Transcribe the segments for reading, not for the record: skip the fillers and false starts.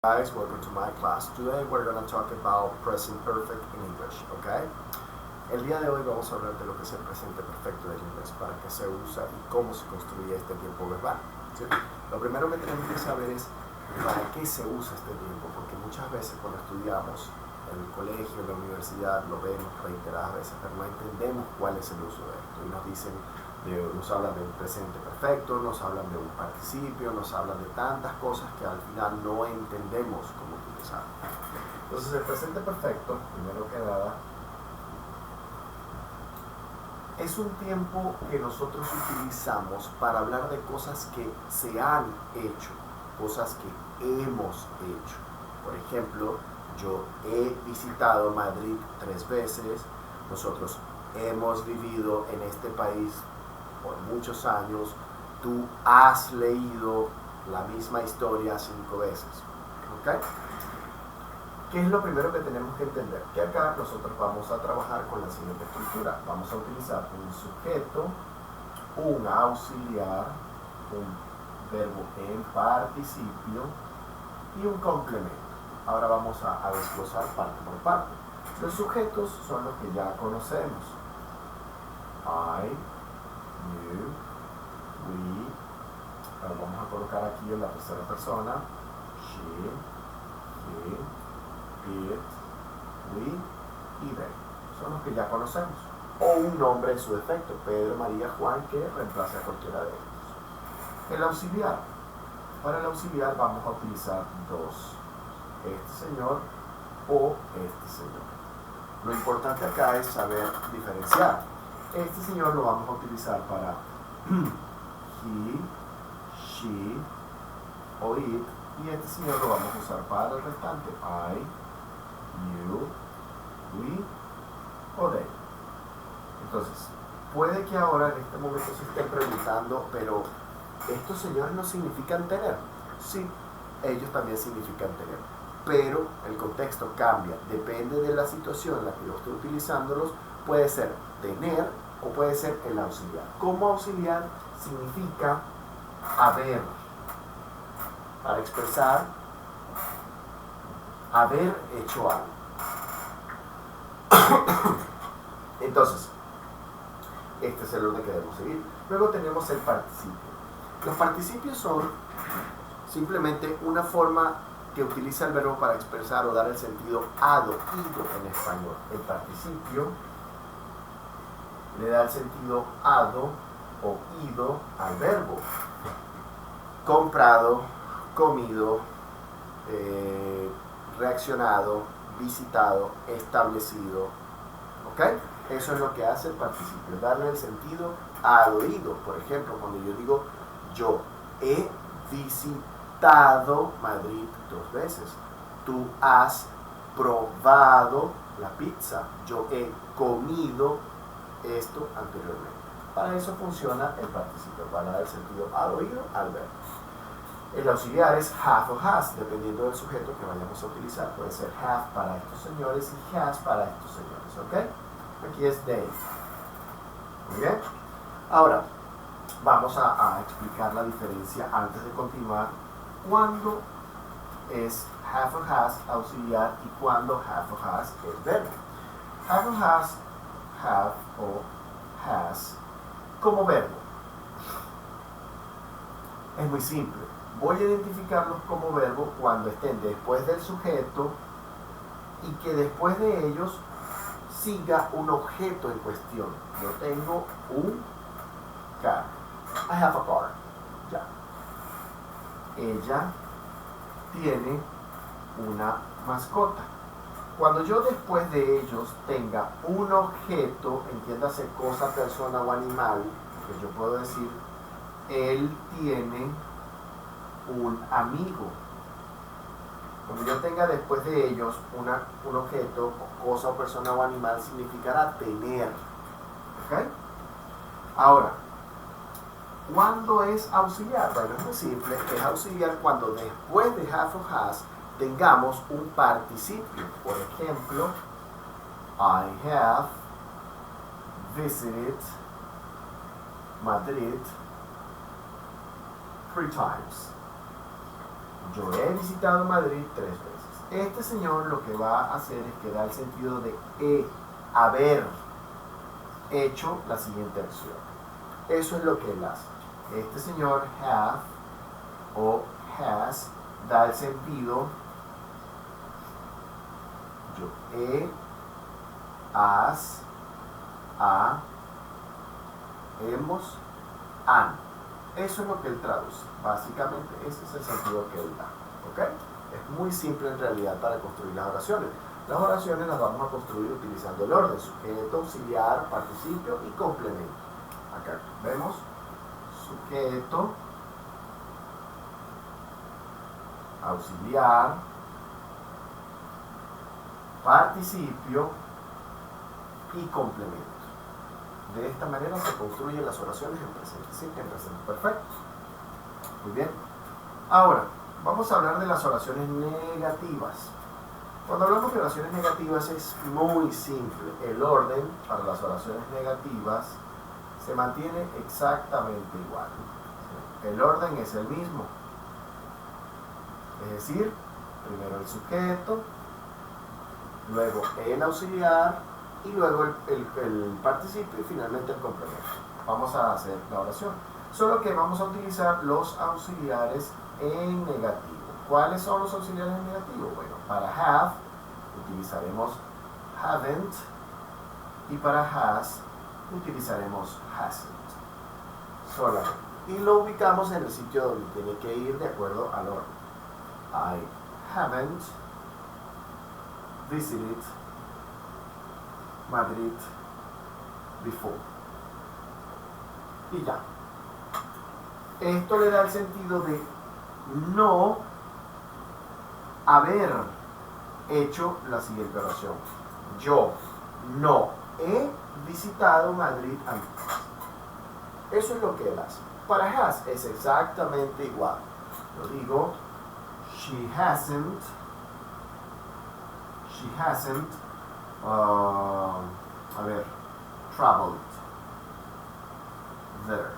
Guys, welcome to my class. Today we're going to talk about present perfect in English, okay? El día de hoy vamos a hablar de lo que es el presente perfecto del inglés, para qué se usa y cómo se construye este tiempo verbal, ¿sí? Lo primero que tenemos que saber es para qué se usa este tiempo, porque muchas veces cuando estudiamos en el colegio, en la universidad, lo vemos reiteradas veces, pero no entendemos cuál es el uso de esto y nos hablan de un presente perfecto, nos hablan de un participio, nos hablan de tantas cosas que al final no entendemos cómo utilizar. Entonces el presente perfecto, primero que nada, es un tiempo que nosotros utilizamos para hablar de cosas que se han hecho, cosas que hemos hecho. Por ejemplo, yo he visitado Madrid 3 veces, nosotros hemos vivido en este país por muchos años, tú has leído la misma historia 5 veces. ¿Ok? ¿Qué es lo primero que tenemos que entender? Que acá nosotros vamos a trabajar con la siguiente estructura. Vamos a utilizar un sujeto, un auxiliar, un verbo en participio y un complemento. Ahora vamos a desglosar parte por parte. Los sujetos son los que ya conocemos. I, you, we, lo vamos a colocar aquí en la tercera persona, she, he, it, we y they. Son los que ya conocemos. O un nombre en su defecto, Pedro, María, Juan, que reemplace a cualquiera de ellos. El auxiliar. Para el auxiliar vamos a utilizar dos. Este señor o este señor. Lo importante acá es saber diferenciar. Este señor lo vamos a utilizar para he, she o it, y este señor lo vamos a usar para el restante, I, you, we o they. Entonces, puede que ahora en este momento se estén preguntando, pero ¿estos señores no significan tener? Sí, ellos también significan tener, pero el contexto cambia, depende de la situación en la que yo estoy utilizándolos. Puede ser tener o puede ser el auxiliar. Como auxiliar significa haber, para expresar haber hecho algo. Entonces, este es el orden que debemos seguir. Luego tenemos el participio. Los participios son simplemente una forma que utiliza el verbo para expresar o dar el sentido ado, ido en español. El participio le da el sentido ado o ido al verbo. Comprado, comido, reaccionado, visitado, establecido. ¿Ok? Eso es lo que hace el participio, darle el sentido ado, ido. Por ejemplo, cuando yo digo yo he visitado Madrid 2 veces. Tú has probado la pizza. Yo he comido esto anteriormente. Para eso funciona el participio, para dar el sentido al oído, al verbo. El auxiliar es have o has, dependiendo del sujeto que vayamos a utilizar. Puede ser have para estos señores y has para estos señores. ¿Ok? Aquí es they. Muy bien. Ahora, vamos a explicar la diferencia antes de continuar. ¿Cuándo es have o has auxiliar y cuándo have o has es verbo? Have o has, have o has como verbo. Es muy simple. Voy a identificarlos como verbo cuando estén después del sujeto y que después de ellos siga un objeto en cuestión. Yo tengo un carro. I have a car. Ya. Ella tiene una mascota. Cuando yo después de ellos tenga un objeto, entiéndase cosa, persona o animal, que yo puedo decir, él tiene un amigo. Cuando yo tenga después de ellos un objeto, cosa o persona o animal, significará tener. ¿Ok? Ahora, ¿cuándo es auxiliar? Bueno, es muy simple. Es auxiliar cuando después de have o has tengamos un participio. Por ejemplo, I have visited Madrid 3 times. Yo he visitado Madrid 3 veces. Este señor lo que va a hacer es que da el sentido de haber hecho la siguiente acción. Eso es lo que él hace. Este señor have o has da el sentido yo he, has, ha, hemos, han. Eso es lo que él traduce. Básicamente ese es el sentido que él da. ¿Ok? Es muy simple en realidad para construir las oraciones. Las oraciones las vamos a construir utilizando el orden: sujeto, auxiliar, participio y complemento. Acá vemos sujeto, auxiliar, participio y complemento. De esta manera se construyen las oraciones en presente simple y en presente perfecto. Muy bien. Ahora, vamos a hablar de las oraciones negativas. Cuando hablamos de oraciones negativas es muy simple. El orden para las oraciones negativas se mantiene exactamente igual. El orden es el mismo. Es decir, primero el sujeto, luego el auxiliar y luego el participio y finalmente el complemento. Vamos a hacer la oración. Solo que vamos a utilizar los auxiliares en negativo. ¿Cuáles son los auxiliares en negativo? Bueno, para have utilizaremos haven't y para has utilizaremos hasn't. Solamente. Y lo ubicamos en el sitio donde tiene que ir de acuerdo al orden. I haven't visited Madrid before. Y ya. Esto le da el sentido de no haber hecho la siguiente oración. Yo no he visitado Madrid antes. Eso es lo que él hace. Para has es exactamente igual. Lo digo, she hasn't traveled there.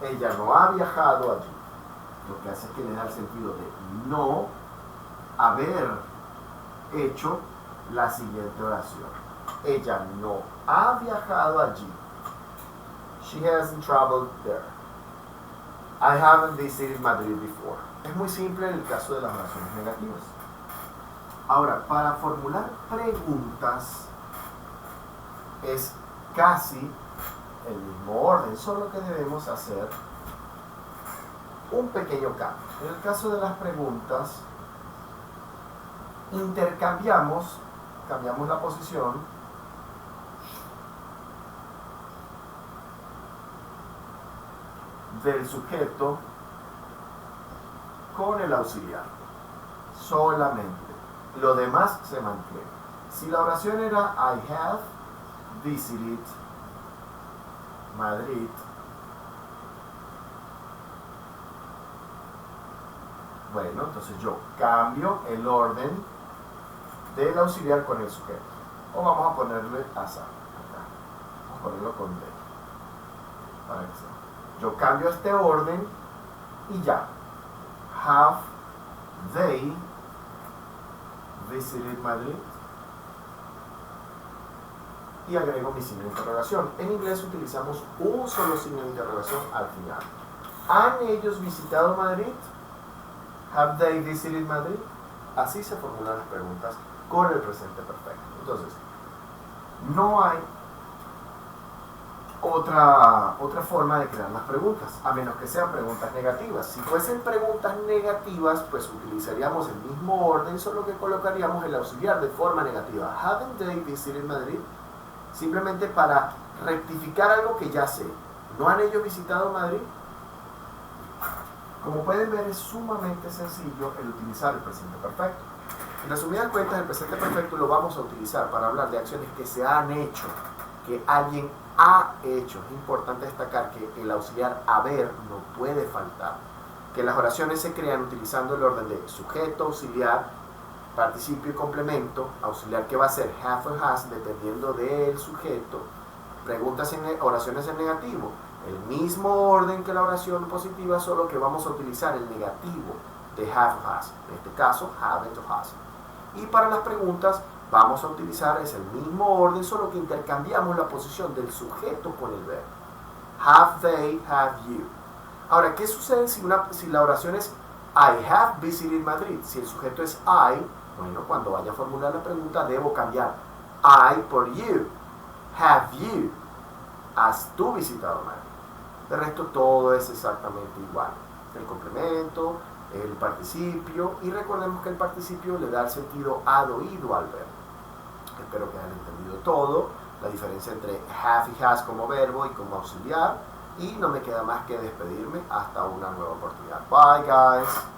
Ella no ha viajado allí. Lo que hace es que le da el sentido de no haber hecho la siguiente oración. Ella no ha viajado allí. She hasn't traveled there. I haven't visited Madrid before. Es muy simple en el caso de las oraciones negativas. Ahora, para formular preguntas es casi el mismo orden, solo que debemos hacer un pequeño cambio. En el caso de las preguntas, cambiamos la posición del sujeto con el auxiliar, solamente. Lo demás se mantiene. Si la oración era I have visited Madrid, bueno, entonces yo cambio el orden del auxiliar con el sujeto. O vamos a ponerle asa acá. Vamos a ponerlo con D. Para que sea. Yo cambio este orden y ya. Have they visited Madrid? Y agrego mi signo de interrogación. En inglés utilizamos un solo signo de interrogación al final. ¿Han ellos visitado Madrid? Have they visited Madrid? Así se formulan las preguntas con el presente perfecto. Entonces, no hay otra forma de crear las preguntas, a menos que sean preguntas negativas. Si fuesen preguntas negativas, pues utilizaríamos el mismo orden, solo que colocaríamos el auxiliar de forma negativa. Haven't they visited Madrid? Simplemente para rectificar algo que ya sé. ¿No han ellos visitado Madrid? Como pueden ver, es sumamente sencillo el utilizar el presente perfecto. En resumidas cuentas, el presente perfecto lo vamos a utilizar para hablar de acciones que se han hecho, que alguien ha hecho. Es importante destacar que el auxiliar haber no puede faltar, que las oraciones se crean utilizando el orden de sujeto, auxiliar, participio y complemento, auxiliar que va a ser have o has dependiendo del sujeto, preguntas en oraciones en negativo, El mismo orden que la oración positiva, solo que vamos a utilizar el negativo de have o has. En este caso, haven't o hasn't. Y para las preguntas vamos a utilizar el mismo orden, solo que intercambiamos la posición del sujeto con el verbo. Have they, have you. Ahora, ¿qué sucede si la oración es I have visited Madrid? Si el sujeto es I, bueno, cuando vaya a formular la pregunta debo cambiar I por you. Have you? ¿Has tú visitado Madrid? De resto todo es exactamente igual. El complemento, el participio, y recordemos que el participio le da el sentido ad-oído al verbo. Espero que hayan entendido todo, la diferencia entre have y has como verbo y como auxiliar, y no me queda más que despedirme hasta una nueva oportunidad. Bye guys.